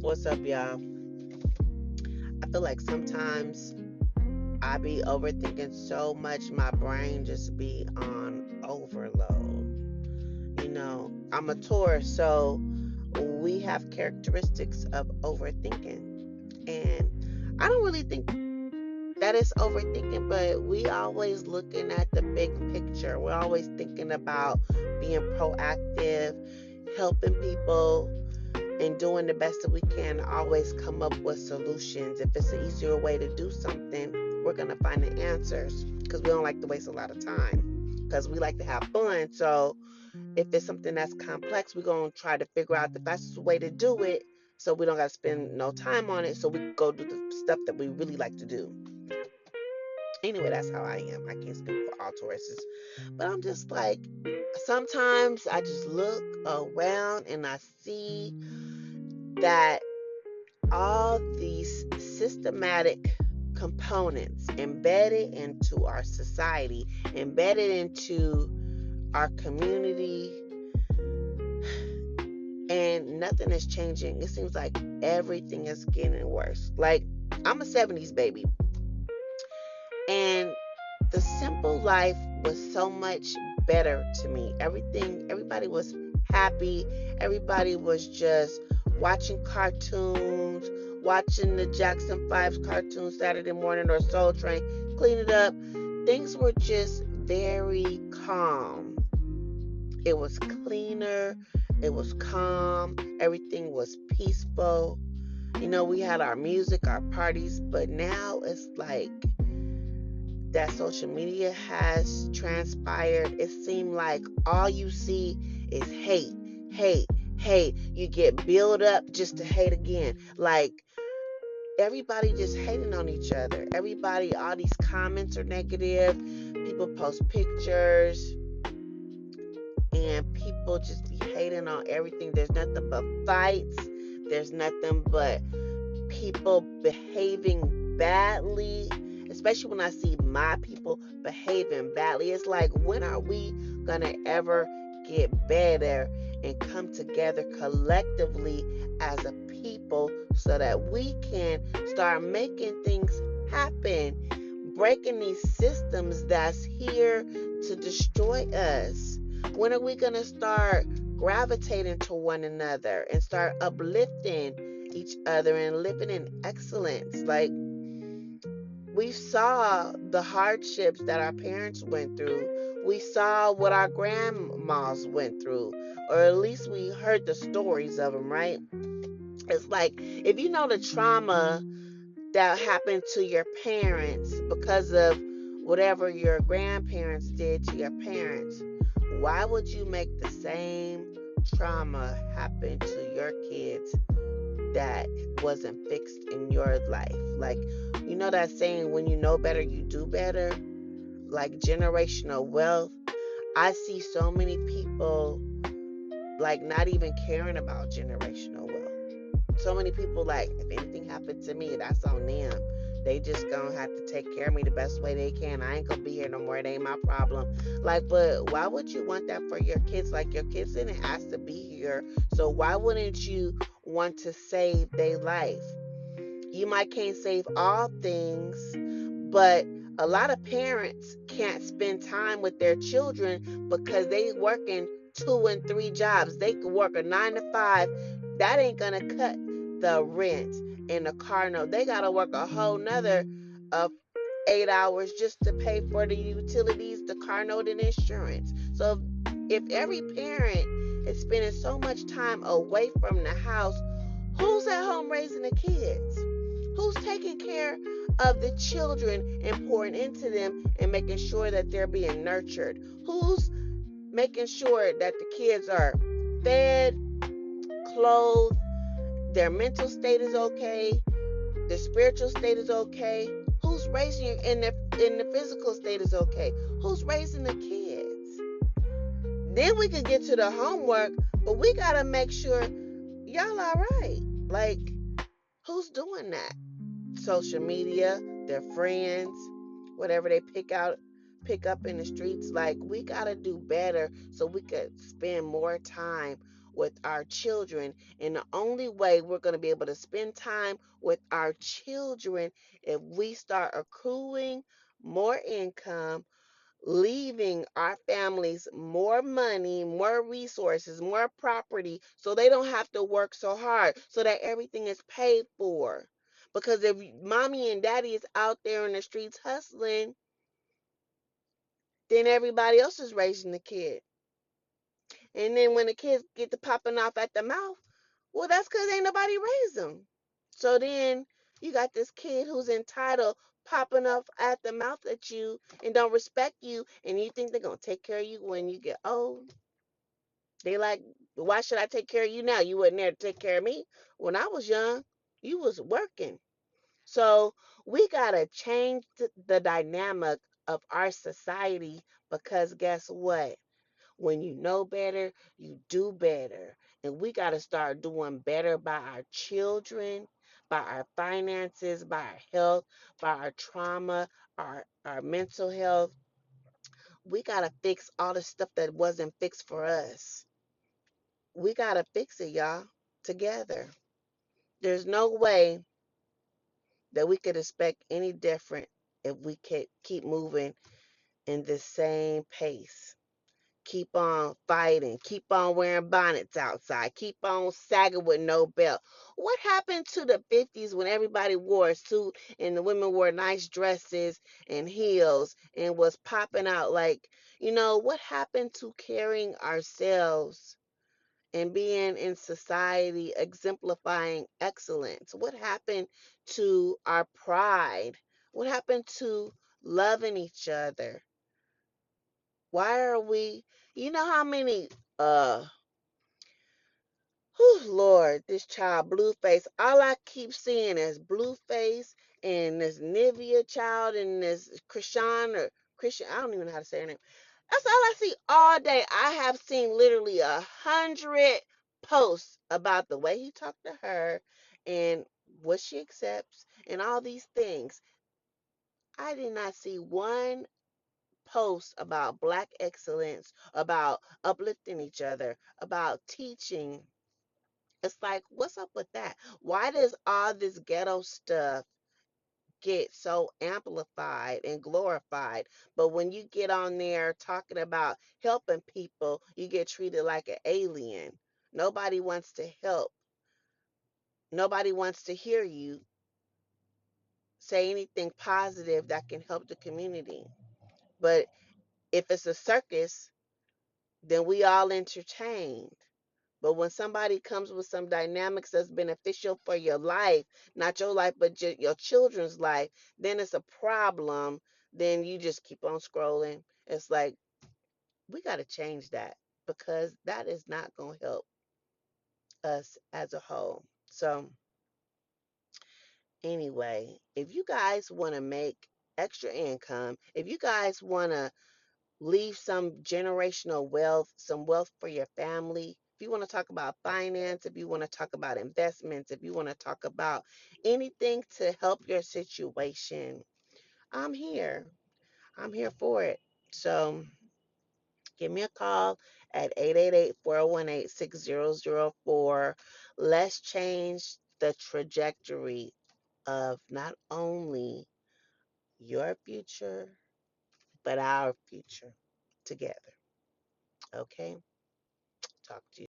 What's up, y'all? I feel like sometimes I be overthinking so much, my brain just be on overload. I'm a Taurus, so we have characteristics of overthinking. And I don't really think that is overthinking, but we always looking at the big picture. We're always thinking about being proactive, helping people, and doing the best that we can to always come up with solutions. If it's an easier way to do something, we're going to find the answers because we don't like to waste a lot of time because we like to have fun. So if it's something that's complex, we're going to try to figure out the fastest way to do it so we don't got to spend no time on it. So we go do the stuff that we really like to do. Anyway, that's how I am. I can't speak for all Tauruses, but I'm just like, sometimes I just look around and I see that all these systematic components embedded into our society, embedded into our community, and nothing is changing. It seems like everything is getting worse. Like, I'm a 70s baby, and the simple life was so much better to me. Everybody was happy. Everybody was just watching cartoons, watching the Jackson 5 cartoon Saturday morning or Soul Train, clean it up. Things were just very calm. It was cleaner, it was calm, everything was peaceful. We had our music, our parties, but now it's like that social media has transpired. It seemed like all you see is hate, hate, hate. You get built up just to hate again. Like, everybody just hating on each other. Everybody, all these comments are negative. People post pictures and people just be hating on everything. There's nothing but fights. There's nothing but people behaving badly, especially when I see my people behaving badly. It's like, when are we gonna ever get better and come together collectively as a people so that we can start making things happen, breaking these systems that's here to destroy us? When are we gonna start gravitating to one another and start uplifting each other and living in excellence? Like, we saw the hardships that our parents went through. We saw what our grandmas went through, or at least we heard the stories of them, right? It's like, if you know the trauma that happened to your parents because of whatever your grandparents did to your parents, why would you make the same trauma happen to your kids that wasn't fixed in your life? Like, that saying, when you know better, you do better? Like, generational wealth. I see so many people, like, not even caring about generational wealth. So many people, like, if anything happened to me, that's on them. They just gonna have to take care of me the best way they can. I ain't gonna be here no more. It ain't my problem. Like, but why would you want that for your kids? Like, your kids didn't ask to be here. So why wouldn't you want to save their life? You might can't save all things, but a lot of parents can't spend time with their children because they working 2 and 3 jobs. They could work a 9 to 5. That ain't gonna cut the rent and the car note. They gotta work a whole nother 8 hours just to pay for the utilities, the car note, and insurance. So if every parent is spending so much time away from the house, who's at home raising the kids? Who's taking care of the children and pouring into them and making sure that they're being nurtured? Who's making sure that the kids are fed, clothed, their mental state is okay, their spiritual state is okay? Who's raising you in the physical state is okay? Who's raising the kids? Then we can get to the homework, but we gotta make sure y'all all right. Like, who's doing that? Social media, their friends, whatever they pick up in the streets. Like, we gotta do better so we could spend more time with our children. And the only way we're going to be able to spend time with our children if we start accruing more income, leaving our families more money, more resources, more property, so they don't have to work so hard, so that everything is paid for. Because if mommy and daddy is out there in the streets hustling, then everybody else is raising the kid. And then when the kids get to popping off at the mouth, well, that's because ain't nobody raised them. So then you got this kid who's entitled popping up at the mouth at you and don't respect you, and you think they're going to take care of you when you get old. They like, why should I take care of you now? You wasn't there to take care of me when I was young. You was working. So we got to change the dynamic of our society, because guess what? When you know better, you do better. And we got to start doing better by our children, by our finances, by our health, by our trauma, our mental health. We got to fix all the stuff that wasn't fixed for us. We got to fix it, y'all, together. There's no way that we could expect any different if we keep moving in the same pace. Keep on fighting, keep on wearing bonnets outside, keep on sagging with no belt. What happened to the 50s when everybody wore a suit and the women wore nice dresses and heels and was popping out like, what happened to carrying ourselves and being in society exemplifying excellence? What happened to our pride? What happened to loving each other? Why are we, how many, uh, whew, Lord, this child, Blueface, all I keep seeing is Blueface and this Nivea child and this Krishan or Christian, I don't even know how to say her name. That's all I see all day. I have seen literally 100 posts about the way he talked to her and what she accepts and all these things. I did not see one posts about Black excellence, about uplifting each other, about teaching. It's like, what's up with that? Why does all this ghetto stuff get so amplified and glorified? But when you get on there talking about helping people, you get treated like an alien. Nobody wants to help. Nobody wants to hear you say anything positive that can help the community. But if it's a circus, then we all entertained. But when somebody comes with some dynamics that's beneficial for your life, not your life, but your children's life, then it's a problem. Then you just keep on scrolling. It's like, we got to change that, because that is not going to help us as a whole. So, anyway, if you guys want to make extra income, if you guys want to leave some generational wealth, some wealth for your family. If you want to talk about finance, if you want to talk about investments, if you want to talk about anything to help your situation, I'm here. I'm here for it. So give me a call at 888-418-6004. Let's change the trajectory of not only your future, but our future together. Okay? Talk to you.